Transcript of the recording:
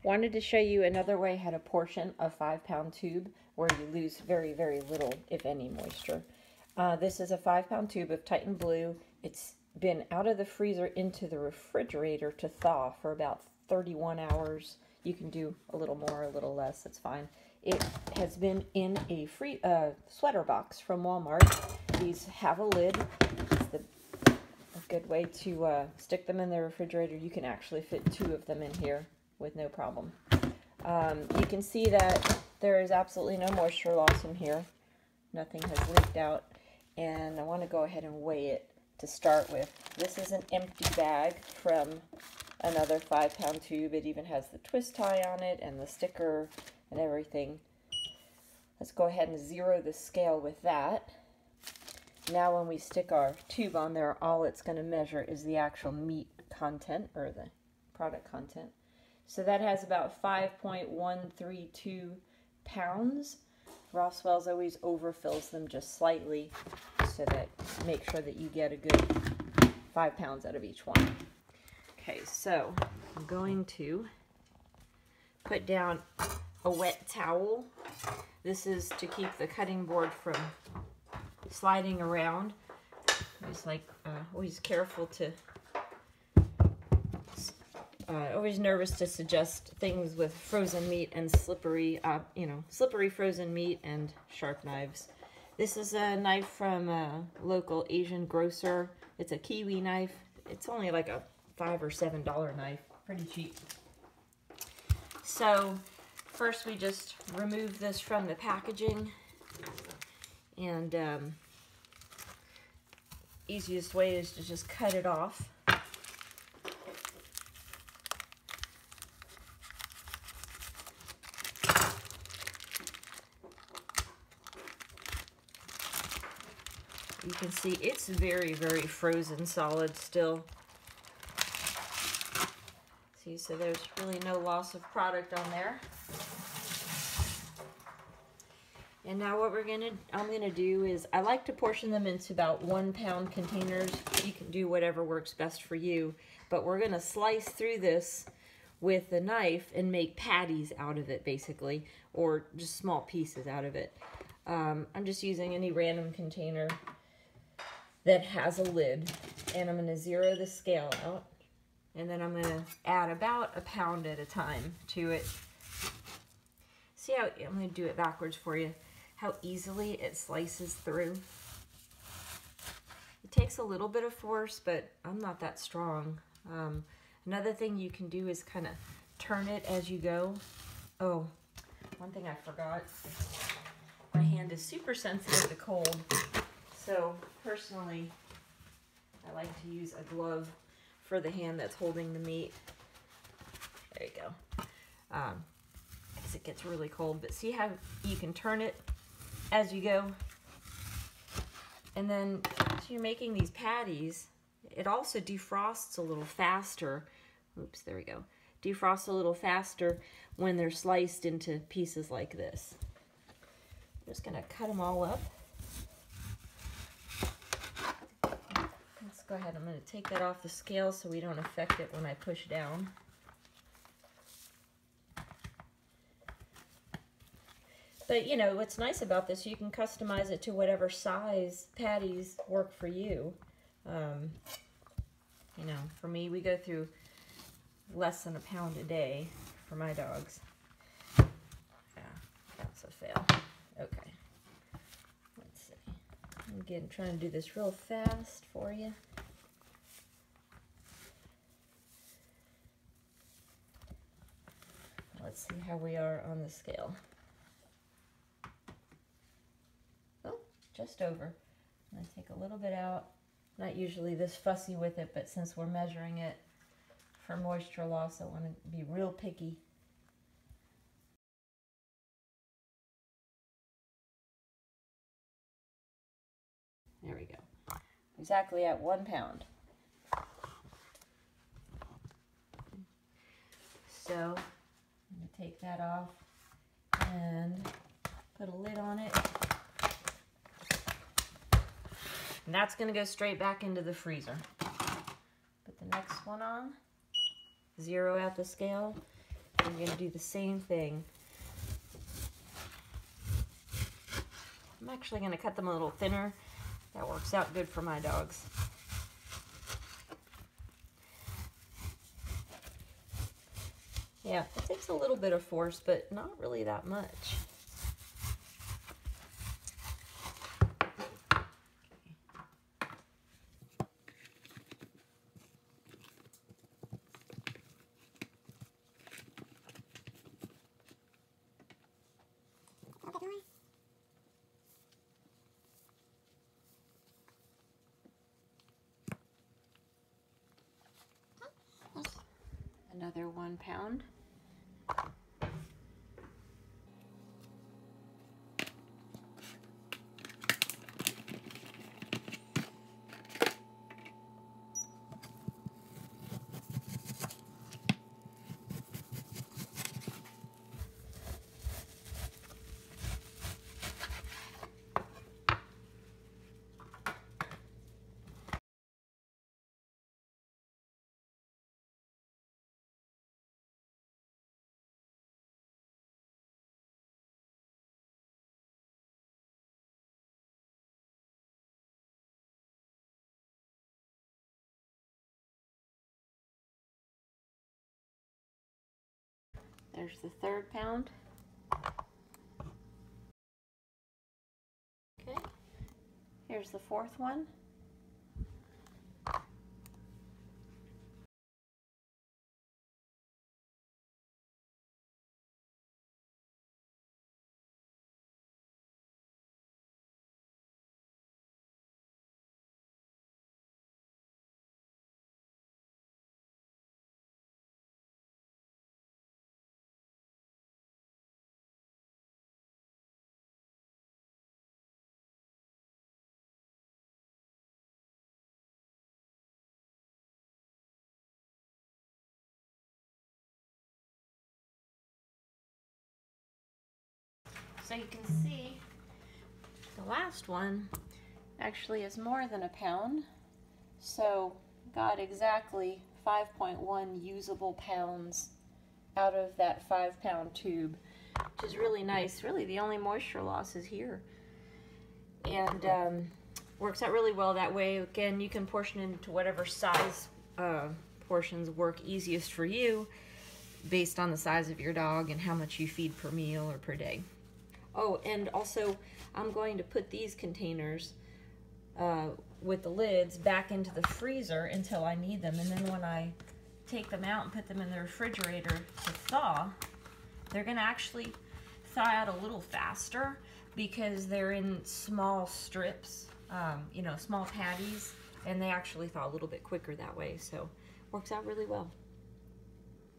Wanted to show you another way how to portion a 5-pound tube where you lose very, very little, if any, moisture. This is a 5-pound tube of Titan Blue. It's been out of the freezer into the refrigerator to thaw for about 31 hours. You can do a little more, a little less, it's fine. It has been in a sweater box from Walmart. These have a lid. It's a good way to stick them in the refrigerator. You can actually fit 2 of them in here with no problem. You can see that there is absolutely no moisture loss in here. Nothing has leaked out. And I want to go ahead and weigh it to start with. This is an empty bag from another 5-pound tube. It even has the twist tie on it and the sticker and everything. Let's go ahead and zero the scale with that. Now when we stick our tube on there, all it's going to measure is the actual meat content, or the product content. So that has about 5.132 pounds. Rosswell's always overfills them just slightly so that make sure that you get a good 5 pounds out of each one. Okay, so I'm going to put down a wet towel. This is to keep the cutting board from sliding around. Always careful to, always nervous to suggest things with frozen meat and slippery, slippery frozen meat and sharp knives. This is a knife from a local Asian grocer. It's a kiwi knife. It's only like a $5 or $7 knife, pretty cheap. So first we just remove this from the packaging, and easiest way is to just cut it off. You can see it's very, very frozen solid still. See, so there's really no loss of product on there. And now what I'm gonna do is, I like to portion them into about 1-pound containers. You can do whatever works best for you, but we're gonna slice through this with a knife and make patties out of it, basically, or just small pieces out of it. I'm just using any random container that has a lid, and I'm gonna zero the scale out, and then I'm gonna add about a pound at a time to it. See how, I'm gonna do it backwards for you, how easily it slices through. It takes a little bit of force, but I'm not that strong. Another thing you can do is kind of turn it as you go. Oh, one thing I forgot. My hand is super sensitive to cold. So personally, I like to use a glove for the hand that's holding the meat. There you go. Because it gets really cold. But see how you can turn it as you go? And then, so you're making these patties. It also defrosts a little faster. Oops, there we go. Defrosts a little faster when they're sliced into pieces like this. I'm just going to cut them all up. Let's go ahead. I'm going to take that off the scale so we don't affect it when I push down. But you know, what's nice about this, you can customize it to whatever size patties work for you. You know, for me, we go through less than a pound a day for my dogs. Yeah, that's a fail. Okay. Let's see. Again, trying to do this real fast for you. Let's see how we are on the scale. Oh, just over. I'm going to take a little bit out. Not usually this fussy with it, but since we're measuring it for moisture loss, I want to be real picky. There we go. Exactly at 1 pound. So I'm going to take that off and put a lid on it. And that's going to go straight back into the freezer. Put the next one on. Zero out the scale. we're going to do the same thing. I'm actually going to cut them a little thinner. That works out good for my dogs. Yeah, it takes a little bit of force, but not really that much. Another 1 pound. There's the 3rd pound. Okay, here's the 4th one. So you can see the last one actually is more than a pound. So got exactly 5.1 usable pounds out of that 5 pound tube, which is really nice. Really the only moisture loss is here. And works out really well that way. Again, you can portion into whatever size portions work easiest for you based on the size of your dog and how much you feed per meal or per day. Oh, and also I'm going to put these containers with the lids back into the freezer until I need them, and then when I take them out and put them in the refrigerator to thaw, they're going to actually thaw out a little faster because they're in small strips, you know, small patties, and they actually thaw a little bit quicker that way, so works out really well.